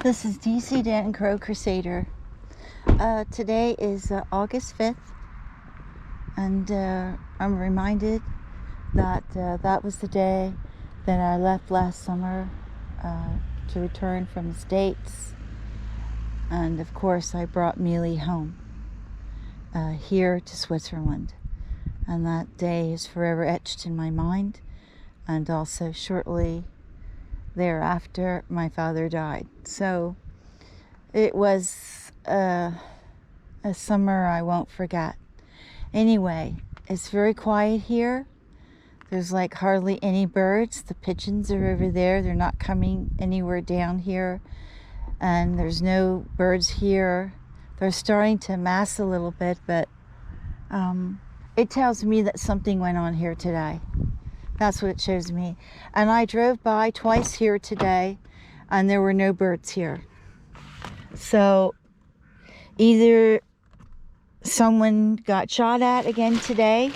This is DC Danton Crow Crusader. Today is August 5th, and I'm reminded that that was the day that I left last summer to return from the States. And of course I brought Miele home here to Switzerland, and that day is forever etched in my mind. And also shortly thereafter my father died, so it was a summer I won't forget. Anyway, it's very quiet here. There's like hardly any birds. The pigeons are over there. They're not coming anywhere down here, and there's no birds here. They're starting to mass a little bit, but it tells me that something went on here today. That's what it shows me. And I drove by twice here today, and there were no birds here. So either someone got shot at again today,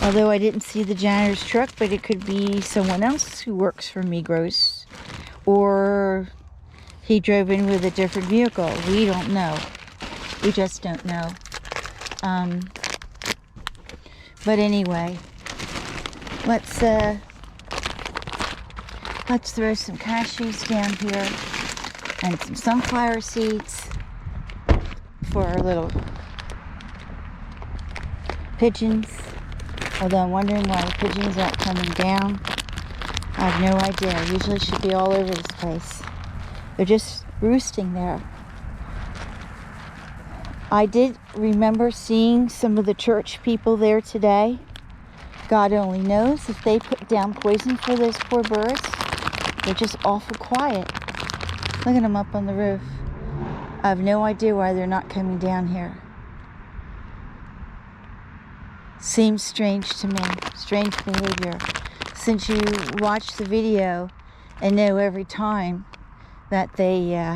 although I didn't see the janitor's truck, but it could be someone else who works for Migros, or he drove in with a different vehicle. We don't know. We just don't know. But anyway, let's throw some cashews down here and some sunflower seeds for our little pigeons. Although I'm wondering why the pigeons aren't coming down. I have no idea. Usually should be all over this place. They're just roosting there. I did remember seeing some of the church people there today. God only knows if they put down poison for those poor birds. They're just awful quiet. Look at them up on the roof. I have no idea why they're not coming down here. Seems strange to me. Strange behavior. Since you watch the video and know every time that they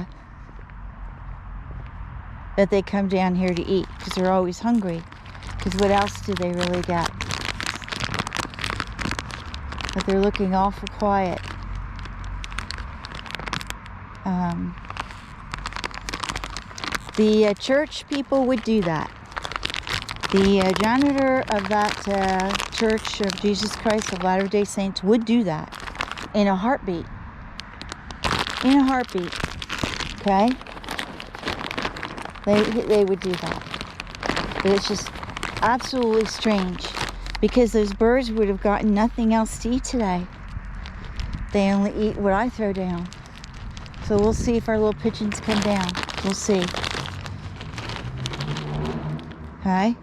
come down here to eat, because they're always hungry. Because what else do they really get? But they're looking awful quiet. The church people would do that. The janitor of that Church of Jesus Christ of Latter-day Saints would do that in a heartbeat. In a heartbeat. Okay? They would do that. But it's just absolutely strange, because those birds would have gotten nothing else to eat today. They only eat what I throw down. So we'll see if our little pigeons come down. We'll see. Okay?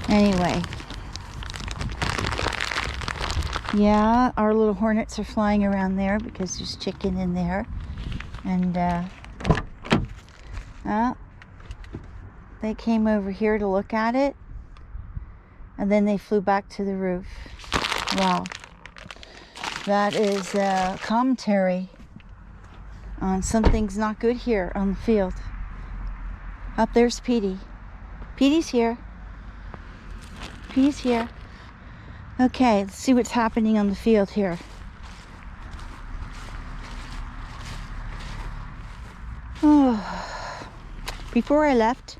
Anyway. Yeah, our little hornets are flying around there because there's chicken in there. And they came over here to look at it, and then they flew back to the roof. Wow. That is commentary on something's not good here on the field. Up there's Petey. Petey's here. Petey's here. Okay, let's see what's happening on the field here. Oh. Before I left,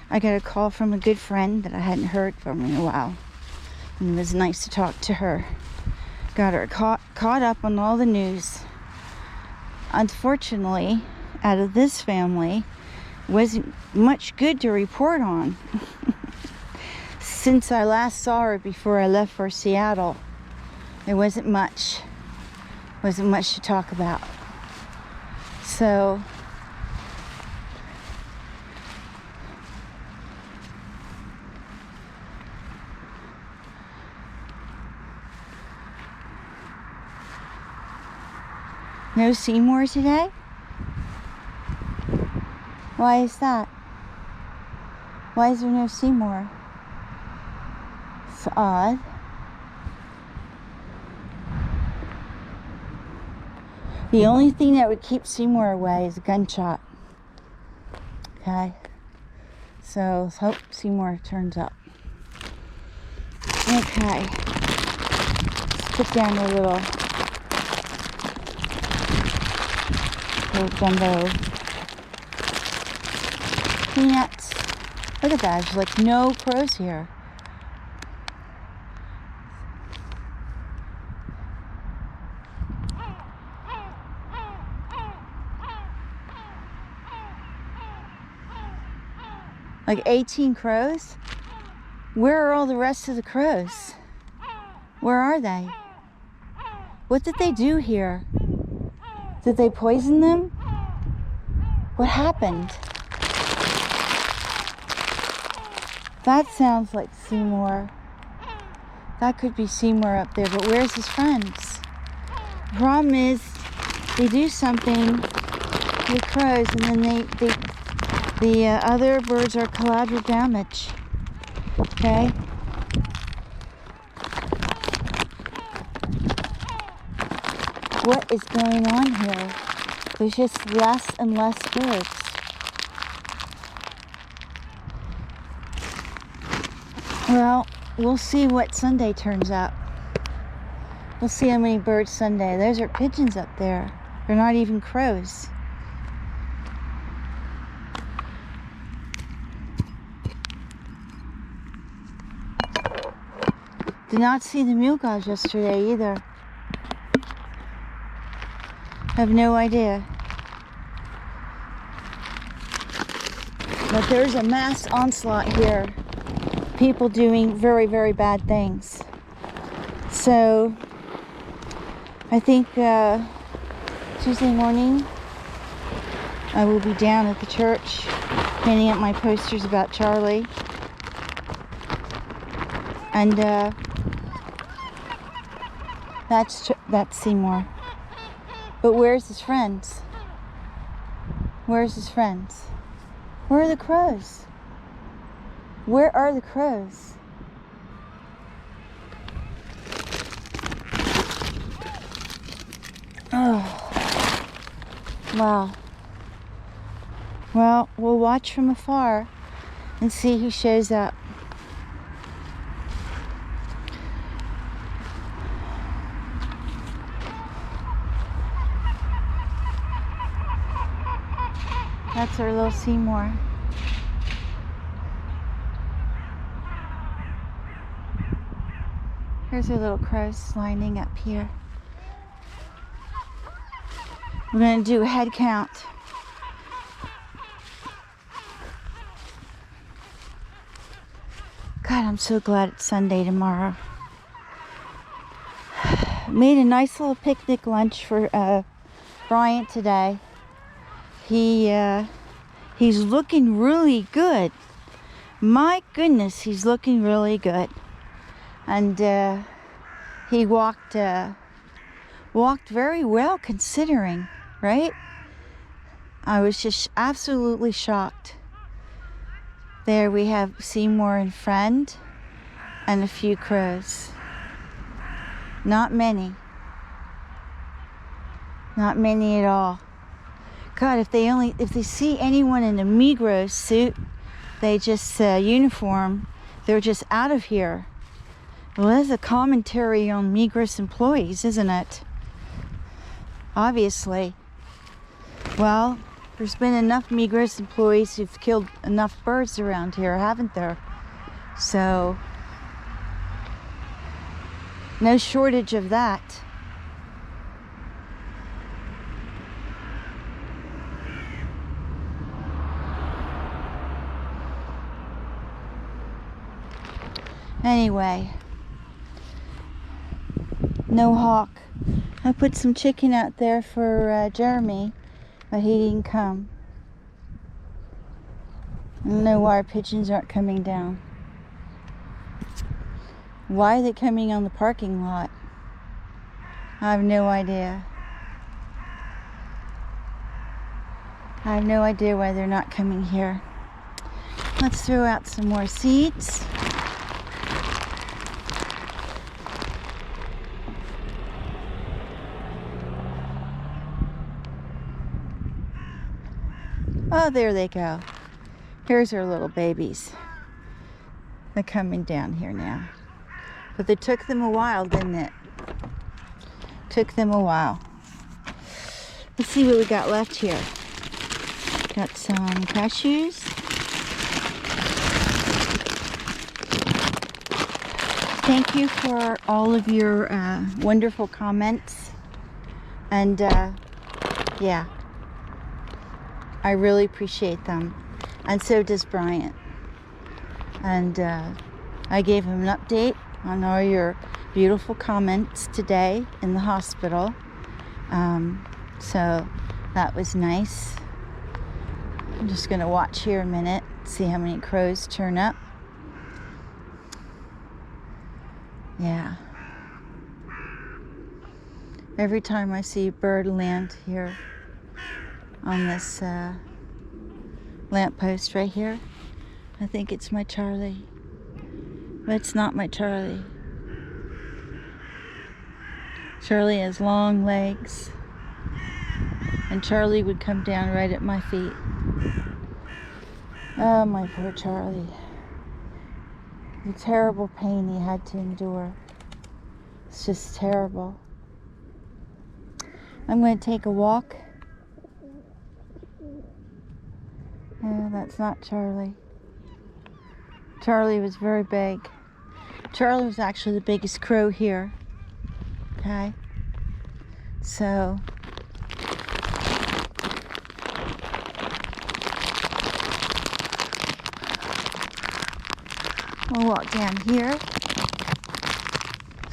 I got a call from a good friend that I hadn't heard from in a while. And it was nice to talk to her. Got her caught up on all the news. Unfortunately, out of this family, wasn't much good to report on. Since I last saw her before I left for Seattle, there wasn't much to talk about. So no Seymour today? Why is that? Why is there no Seymour? It's odd. The only thing that would keep Seymour away is a gunshot. Okay? So let's hope Seymour turns up. Okay. Let's put down a little little jumbo peanuts. Look at that. There's like no crows here. Like 18 crows? Where are all the rest of the crows? Where are they? What did they do here? Did they poison them? What happened? That sounds like Seymour. That could be Seymour up there, but where's his friends? The problem is, they do something to the crows, and then the other birds are collateral damage. Okay? What is going on here? There's just less and less birds. Well, we'll see what Sunday turns out. We'll see how many birds Sunday. Those are pigeons up there. They're not even crows. Did not see the mule gauge yesterday either. Have no idea. But there's a mass onslaught here. People doing very, very bad things. So, I think Tuesday morning I will be down at the church handing out my posters about Charlie. And that's Seymour. But where's his friends? Where's his friends? Where are the crows? Where are the crows? Oh, wow. Well, we'll watch from afar and see who shows up. That's our little Seymour. Here's our little crows lining up here. We're going to do a head count. God, I'm so glad it's Sunday tomorrow. Made a nice little picnic lunch for Bryant today. He's looking really good. My goodness, he's looking really good. And he walked very well considering, right? I was just absolutely shocked. There we have Seymour and friend and a few crows. Not many. Not many at all. God, if they see anyone in a Migros suit, they just uniform, they're just out of here. Well, that's a commentary on Migros employees, isn't it? Obviously. Well, there's been enough Migros employees who've killed enough birds around here, haven't there? So, no shortage of that. Anyway, no hawk. I put some chicken out there for Jeremy, but he didn't come. I don't know why our pigeons aren't coming down. Why are they coming on the parking lot? I have no idea. I have no idea why they're not coming here. Let's throw out some more seeds. Oh, there they go. Here's our little babies. They're coming down here now. But it took them a while, didn't it? Took them a while. Let's see what we got left here. Got some cashews. Thank you for all of your wonderful comments. And yeah, I really appreciate them. And so does Bryant. And I gave him an update on all your beautiful comments today in the hospital. So that was nice. I'm just going to watch here a minute, see how many crows turn up. Yeah. Every time I see a bird land here on this lamppost right here, I think it's my Charlie. But it's not my Charlie. Charlie has long legs. And Charlie would come down right at my feet. Oh, my poor Charlie. The terrible pain he had to endure. It's just terrible. I'm going to take a walk. No, that's not Charlie. Charlie was very big. Charlie was actually the biggest crow here. Okay? So I'll walk down here.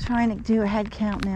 Trying to do a head count now.